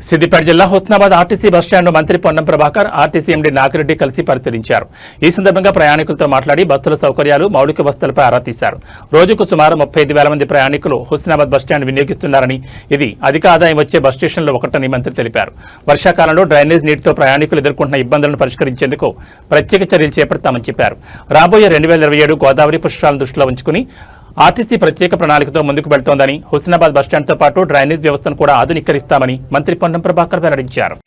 సిద్దిపేట జిల్లా Husnabad RTC bus stand మంత్రి Ponnam Prabhakar RTC MD Nagireddy కలిసి పరిశీలించారు. ఈ సందర్భంగా ప్రయాణికులతో మాట్లాడి బస్సుల సౌకర్యాలు మౌలిక వసతులపై ఆరా తీశారు. రోజుకు సుమారు 35,000 మంది ప్రయాణికులు హుస్నాబాద్ బస్టాండ్ వినియోగిస్తున్నారని, ఇది అధిక ఆదాయం వచ్చే బస్ స్టేషన్లో ఒకటని మంత్రి తెలిపారు. వర్షాకాలంలో డ్రైనేజ్ నీటితో ప్రయాణికులు ఎదుర్కొంటున్న ఇబ్బందులను పరిష్కరించేందుకు ప్రత్యేక చర్యలు చేపడతామని చెప్పారు. రాబోయే 2027 గోదావరి పుష్కరాలను దృష్టిలో ఉంచుకుని ఆర్టీసీ ప్రత్యేక ప్రణాళికతో ముందుకు వెళ్తోందని, హుస్నాబాద్ బస్టాండ్తో పాటు డ్రైనేజ్ వ్యవస్థను కూడా ఆధునీకరిస్తామని మంత్రి పొన్నం ప్రభాకర్ వెల్లడించారు.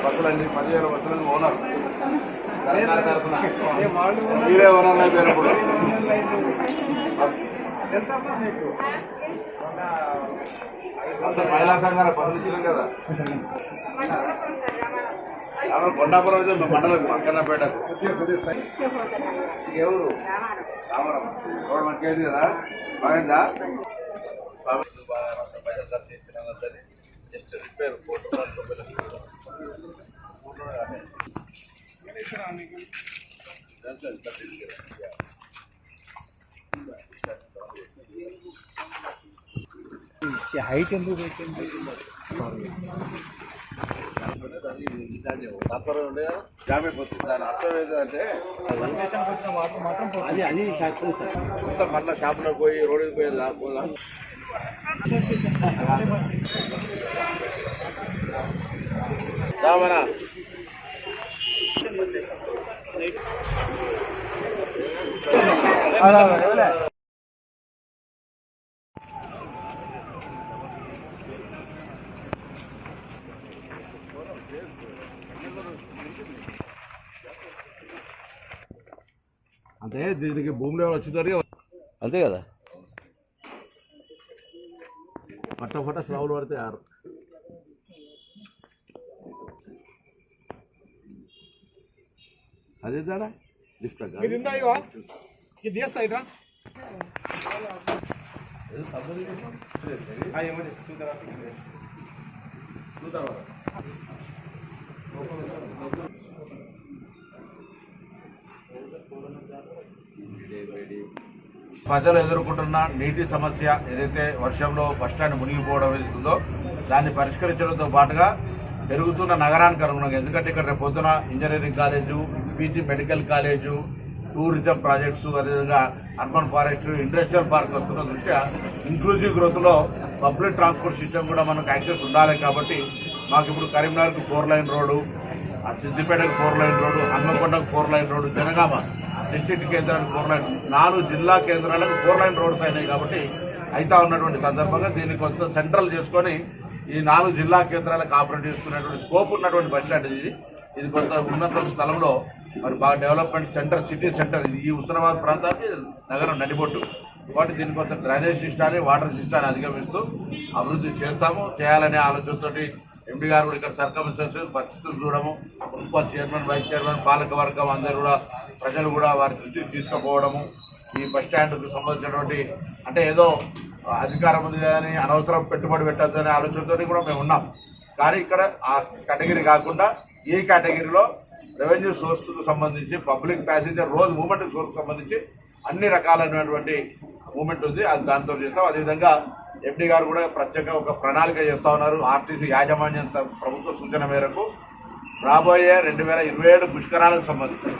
బస్సులన్నీ 10,000 బస్సులను ఓనర్ మీరే ఓనర్ అయిపోయినప్పుడు అంత మహిళా సంఘాల బస్సులు ఇచ్చినాం కదా. కొండాపురం మండలం మక్కన్నపేటకు ఎవరు రామరం రోడ్ మంచిది కదా, బాగుందా? పైసలు ఖర్చు ఇచ్చినాం కదా, జస్ట్ రిపేర్ హైట్ ఎందుకు పెట్టింది? జామ్ అయిపోతుంది. దాని అర్థం ఏంటంటే అది శాస్త్రం సార్, మొత్తం మళ్ళీ షాపులో పోయి రోడ్డుకి పోయేదా రామనా అంటే దీనికి భూమిలో వచ్చిందని అంతే కదా. పట్ట స్లావులు పడితే ఆరు అదే దాడా లిఫ్ట్ ప్రజలు ఎదుర్కొంటున్న నీటి సమస్య ఏదైతే వర్షంలో బస్టాండ్ మునిగిపోవడం ఏదైతుందో దాన్ని పరిష్కరించడంతో పాటుగా పెరుగుతున్న నగరానికి అనుగుణంగా, ఎందుకంటే ఇక్కడ రేపు పొద్దున engineering college, PG medical college, tourism projects, అదేవిధంగా అర్బన్ ఫారెస్ట్, ఇండస్ట్రియల్ పార్క్ వస్తున్న దృష్ట్యా ఇంక్లూజివ్ గ్రోత్లో పబ్లిక్ ట్రాన్స్పోర్ట్ సిస్టమ్ కూడా మనకు యాక్సెస్ ఉండాలి. కాబట్టి మాకు ఇప్పుడు కరీంనగర్కు 4 లైన్ రోడ్డు, సిద్దిపేటకు 4 లైన్ రోడ్డు, హన్మకొండకు 4 లైన్ రోడ్డు, జనగామ డిస్ట్రిక్ట్ కేంద్రానికి 4 లైన్, 4 జిల్లా కేంద్రాలకు 4 లైన్ రోడ్స్ అయినాయి. కాబట్టి అయితే ఉన్నటువంటి సందర్భంగా దీన్ని కొంత సెంట్రల్ చేసుకొని ఈ 4 జిల్లా కేంద్రాలకు ఆపరేట్ చేసుకునేటువంటి స్కోప్ ఉన్నటువంటి బస్ స్టాండ్ ఇది కొంత ఉన్నటువంటి స్థలంలో మరి బాగా డెవలప్మెంట్ సెంటర్, సిటీ సెంటర్, ఈ హుస్నాబాద్ ప్రాంతానికి నగరం నడిబొట్టు. కాబట్టి దీన్ని కొంత డ్రైనేజ్ సిస్టాన్ని, వాటర్ సిస్టాన్ని అధిగమిస్తూ అభివృద్ధి చేయాలనే ఆలోచనతోటి ఎంపీ గారు కూడా ఇక్కడ సర్కమ్స్టెన్సెస్ పరిస్థితులు చూడము, మున్సిపల్ చైర్మన్, వైస్ చైర్మన్, పాలక వర్గం అందరూ కూడా, ప్రజలు కూడా వారి దృష్టికి తీసుకుపోవడము, ఈ బస్ స్టాండ్కు సంబంధించినటువంటి అంటే ఏదో అధికారం ఉంది కానీ అనవసరం పెట్టుబడి పెట్టద్దనే ఆలోచనతో కూడా మేము ఉన్నాం. కానీ ఇక్కడ ఆ కేటగిరీ కాకుండా ఈ కేటగిరీలో రెవెన్యూ సోర్స్కు సంబంధించి, పబ్లిక్ ప్యాసింజర్ రోజు మూవ్మెంట్ సోర్స్కి సంబంధించి అన్ని రకాలైనటువంటి మూవ్మెంట్ ఉంది. అది దాంతో చేస్తాం. అదేవిధంగా ఎంపీ గారు కూడా ప్రత్యేక ఒక ప్రణాళిక చేస్తూ ఉన్నారు. ఆర్టీసీ యాజమాన్యం ప్రభుత్వ సూచన మేరకు రాబోయే 2027 పుష్కరాలకు సంబంధించి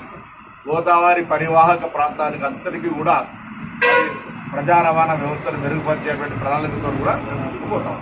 గోదావరి పరివాహక ప్రాంతానికి అంతటికీ కూడా ప్రజా రవాణా వ్యవస్థను మెరుగుపరిచేటువంటి ప్రణాళికతో కూడా పోతాం.